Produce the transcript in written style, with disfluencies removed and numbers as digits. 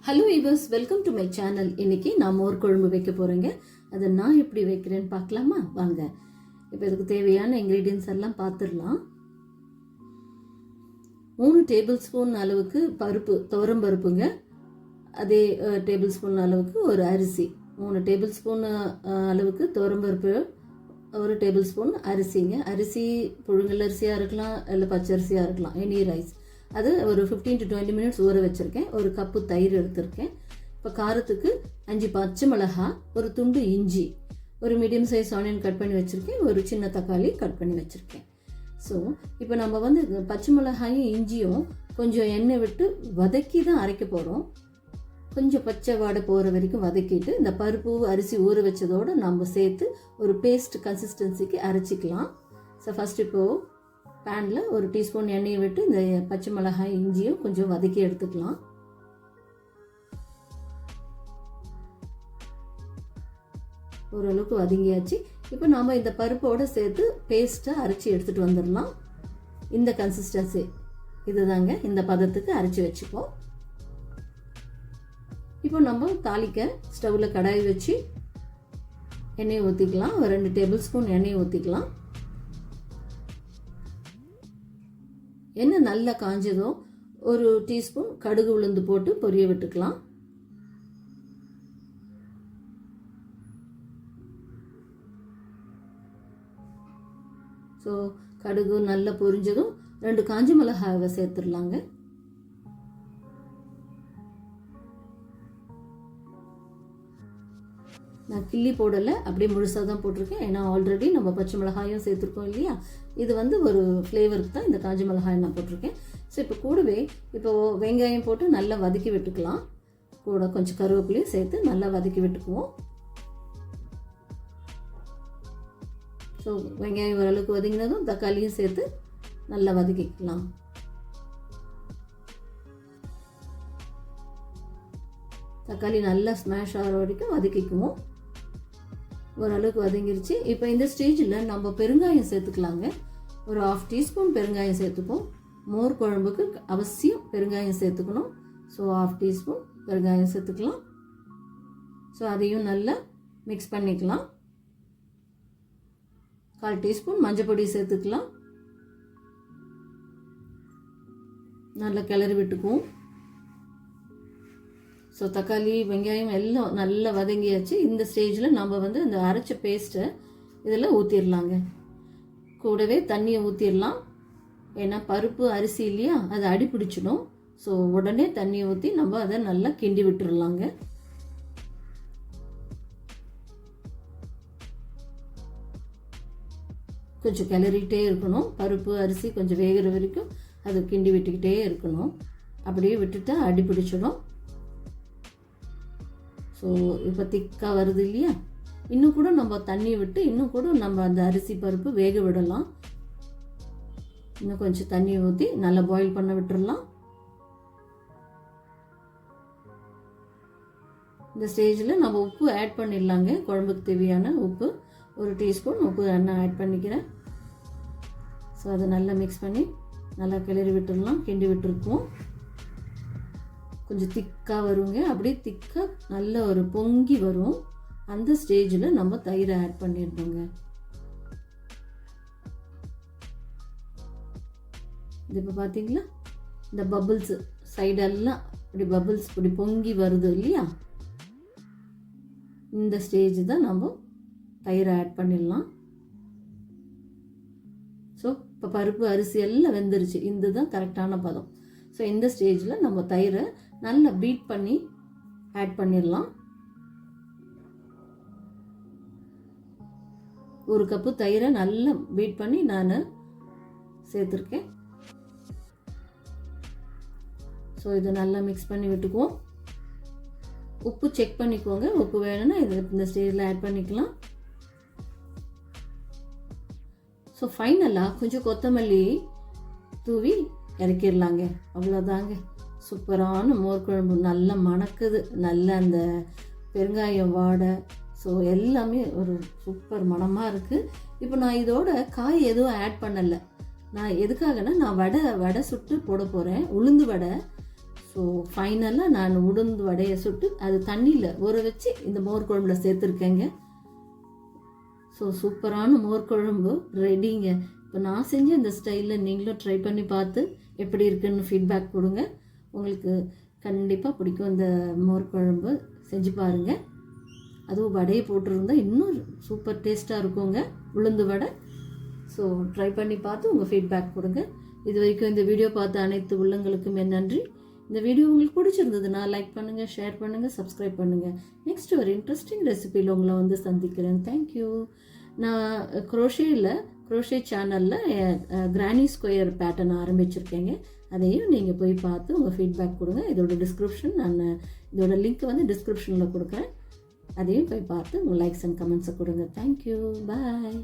Hello viewers, welcome to my channel. இன்றைக்கி நான் மோர் குழம்பு வைக்க போகிறேங்க. அதை நான் எப்படி வைக்கிறேன்னு பார்க்கலாமா? வாங்க. இப்போ இதுக்கு தேவையான இன்க்ரீடியன்ஸ் எல்லாம் பார்த்துடலாம். 3 டேபிள் ஸ்பூன் அளவுக்கு பருப்பு, துவரம் பருப்புங்க. அதே டேபிள் ஸ்பூன் அளவுக்கு ஒரு அரிசி. 3 டேபிள் ஸ்பூன் அளவுக்கு துவரம் பருப்பு, 1 டேபிள் ஸ்பூன் அரிசிங்க. அரிசி புழுங்கல் அரிசியாக இருக்கலாம், இல்லை பச்சரிசியாக இருக்கலாம், எனி ரைஸ். அது ஒரு 15 to 20 மினிட்ஸ் ஊற வச்சுருக்கேன். ஒரு கப்பு தயிர் எடுத்திருக்கேன். இப்போ காரத்துக்கு 5 பச்சை மிளகாய், ஒரு துண்டு இஞ்சி, ஒரு மீடியம் சைஸ் ஆனியன் கட் பண்ணி வச்சுருக்கேன், ஒரு சின்ன தக்காளி கட் பண்ணி வச்சுருக்கேன். ஸோ இப்போ நம்ம வந்து பச்சை மிளகாயும் இஞ்சியும் கொஞ்சம் எண்ணெய் விட்டு வதக்கி தான் அரைக்க போகிறோம். கொஞ்சம் பச்சை வாடை போகிற வரைக்கும் வதக்கிட்டு இந்த பருப்பு அரிசி ஊற வச்சதோடு நம்ம சேர்த்து ஒரு பேஸ்ட் கன்சிஸ்டன்சிக்கு அரைச்சிக்கலாம். ஸோ ஃபஸ்ட் இப்போது பேனில் ஒரு டீஸ்பூன் எண்ணெயை விட்டு இந்த பச்சை மிளகாய் இஞ்சியும் கொஞ்சம் வதக்கி எடுத்துக்கலாம். ஓரளவுக்கு வதங்கியாச்சு. இப்போ நாம் இந்த பருப்போடு சேர்த்து பேஸ்ட்டை அரைச்சி எடுத்துகிட்டு வந்துடலாம். இந்த கன்சிஸ்டன்சி இதுதாங்க, இந்த பதத்துக்கு அரைச்சி வச்சுப்போம். இப்போ நம்ம தாளிக்க ஸ்டவ்வில் கடாய் வச்சு எண்ணெயை ஊற்றிக்கலாம். ஒரு 2 டேபிள் ஸ்பூன் எண்ணெயை ஊற்றிக்கலாம். எண்ணெய் நல்லா காஞ்சதும் ஒரு டீஸ்பூன் கடுகு உளுந்து போட்டு பொரிய விட்டுக்கலாம். ஸோ கடுகு நல்லா பொரிஞ்சதும் 2 காஞ்ச மிளகாவை சேர்த்துடலாங்க. நான் கிள்ளி போடலை, அப்படியே முழுசாக தான் போட்டிருக்கேன். ஏன்னா ஆல்ரெடி நம்ம பச்சை மிளகாயும் சேர்த்துருக்கோம் இல்லையா. இது வந்து ஒரு ஃப்ளேவருக்கு தான் இந்த காஞ்ச மிளகாய் நான் போட்டிருக்கேன். ஸோ இப்போ கூடவே இப்போது வெங்காயம் போட்டு நல்லா வதக்கி விட்டுக்கலாம். கூட கொஞ்சம் கருவேப்பிலையும் சேர்த்து நல்லா வதக்கி விட்டுக்குவோம். ஸோ வெங்காயம் ஓரளவுக்கு வதங்கினதும் தக்காளியும் சேர்த்து நல்லா வதக்கிக்கலாம். தக்காளி நல்லா ஸ்மாஷ் ஆகிற வரைக்கும் வதக்கிக்குவோம். ஓரளவுக்கு வதங்கிருச்சு. இப்போ இந்த ஸ்டேஜில் நம்ம பெருங்காயம் சேர்த்துக்கலாங்க. ஒரு 1/2 டீஸ்பூன் பெருங்காயம் சேர்த்துப்போம். மோர் குழம்புக்கு அவசியம் பெருங்காயம் சேர்த்துக்கணும். ஸோ 1/2 டீஸ்பூன் பெருங்காயம் சேர்த்துக்கலாம். ஸோ அதையும் நல்லா மிக்ஸ் பண்ணிக்கலாம். 1/4 டீஸ்பூன் மஞ்சள் பொடி சேர்த்துக்கலாம். நல்லா கிளறி விட்டுக்குவோம். ஸோ தக்காளி வெங்காயம் எல்லாம் நல்லா வதங்கியாச்சு. இந்த ஸ்டேஜில் நம்ம வந்து இந்த அரைச்ச பேஸ்ட்டை இதில் ஊற்றிடலாங்க. கூடவே தண்ணியை ஊற்றிடலாம். ஏன்னா பருப்பு அரிசி இல்லையா, அது அடி பிடிச்சிடும். ஸோ உடனே தண்ணியை ஊற்றி நம்ம அதை நல்லா கிண்டி விட்டுடலாங்க. கொஞ்சம் கிளறிக்கிட்டே இருக்கணும். பருப்பு அரிசி கொஞ்சம் வேகிற வரைக்கும் அதை கிண்டி விட்டுக்கிட்டே இருக்கணும். அப்படியே விட்டுட்டா அடி பிடிச்சிடும். ஸோ இப்போ திக்காக வருது இல்லையா, இன்னும் கூட நம்ம தண்ணி விட்டு இன்னும் கூட நம்ம அந்த அரிசி பருப்பு வேக விடலாம். இன்னும் கொஞ்சம் தண்ணியை ஊற்றி நல்லா பாயில் பண்ண விட்டுடலாம். இந்த ஸ்டேஜில் நம்ம உப்பு ஆட் பண்ணிடலாங்க. குழம்புக்கு தேவையான உப்பு, 1 டீஸ்பூன் உப்பு நான் ஆட் பண்ணிக்கிறேன். ஸோ அதை நல்லா மிக்ஸ் பண்ணி நல்லா கிளறி விட்டுடலாம். கிண்டி விட்டுருக்குவோம். கொஞ்சம் திக்காக வருங்க. அப்படியே திக்காக நல்ல ஒரு பொங்கி வரும். அந்த ஸ்டேஜில் நம்ம தயிரை ஆட் பண்ணிடணுங்க. இது இப்போ பார்த்தீங்களா, இந்த பபிள்ஸ் சைடெல்லாம் இப்படி பபிள்ஸ் இப்படி பொங்கி வருது இல்லையா, இந்த ஸ்டேஜ் தான் நம்ம தயிரை ஆட் பண்ணிடலாம். ஸோ இப்போ பருப்பு அரிசி எல்லாம் வெந்துருச்சு. இந்த தான் கரெக்டான பதம். ஸோ இந்த ஸ்டேஜில் நம்ம தயிரை நல்லா பீட் பண்ணி ஆட் பண்ணிடலாம். 1 கப்பு தயிரை நல்லா பீட் பண்ணி நான் சேர்த்துருக்கேன். ஸோ இதை நல்லா மிக்ஸ் பண்ணி விட்டுக்குவோம். உப்பு செக் பண்ணிக்கோங்க. உப்பு வேணும்னா இந்த ஸ்டேஜில் ஆட் பண்ணிக்கலாம். ஸோ ஃபைனலாக கொஞ்சம் கொத்தமல்லி தூவி இறக்கிடலாங்க. அவ்வளோதாங்க. சூப்பரான மோர் குழம்பு நல்லா மணக்குது. நல்ல அந்த பெருங்காயம் வாடை, ஸோ எல்லாமே ஒரு சூப்பர் மணமாக இருக்குது. இப்போ நான் இதோட காய் எதுவும் ஆட் பண்ணலை. நான் எதுக்காகனா நான் வடை சுட்டு போட போகிறேன், உளுந்து வடை. ஸோ ஸோ ஃபைனலாக நான் உளுந்து வடையை சுட்டு அது தண்ணியில் ஊற வச்சு இந்த மோர் குழம்புல சேர்த்துருக்கேங்க. ஸோ சூப்பரான மோர் குழம்பு ரெடிங்க. இப்போ நான் செஞ்ச இந்த ஸ்டைலில் நீங்களும் ட்ரை பண்ணி பார்த்து எப்படி இருக்குன்னு ஃபீட்பேக் கொடுங்க. உங்களுக்கு கண்டிப்பாக பிடிக்கும் இந்த மோர் குழம்பு. செஞ்சு பாருங்கள். அதுவும் வடையை போட்டிருந்தால் இன்னும் சூப்பர் டேஸ்ட்டாக இருக்குங்க, உளுந்து வடை. ஸோ ட்ரை பண்ணி பார்த்து உங்கள் ஃபீட்பேக் கொடுங்க. இது வரைக்கும் இந்த வீடியோ பார்த்த அனைத்து உள்ளங்களுக்கும் என் நன்றி. இந்த வீடியோ உங்களுக்கு பிடிச்சிருந்ததுன்னா லைக் பண்ணுங்கள், ஷேர் பண்ணுங்கள், சப்ஸ்கிரைப் பண்ணுங்கள். நெக்ஸ்ட் ஒரு இன்ட்ரெஸ்டிங் ரெசிபியில் உங்களை வந்து சந்திக்கிறேன். தேங்க்யூ. நான் க்ரோஷே சேனலில் கிரானி ஸ்கொயர் பேட்டர்ன் ஆரம்பிச்சிருக்கேங்க. அதையும் நீங்கள் போய் பார்த்து உங்கள் ஃபீட்பேக் கொடுங்க. இதோட லிங்க் வந்து டிஸ்கிரிப்ஷனில் கொடுக்குறேன். அதையும் போய் பார்த்து உங்கள் லைக்ஸ் அண்ட் கமெண்ட்ஸை கொடுங்க. தேங்க்யூ. பாய்.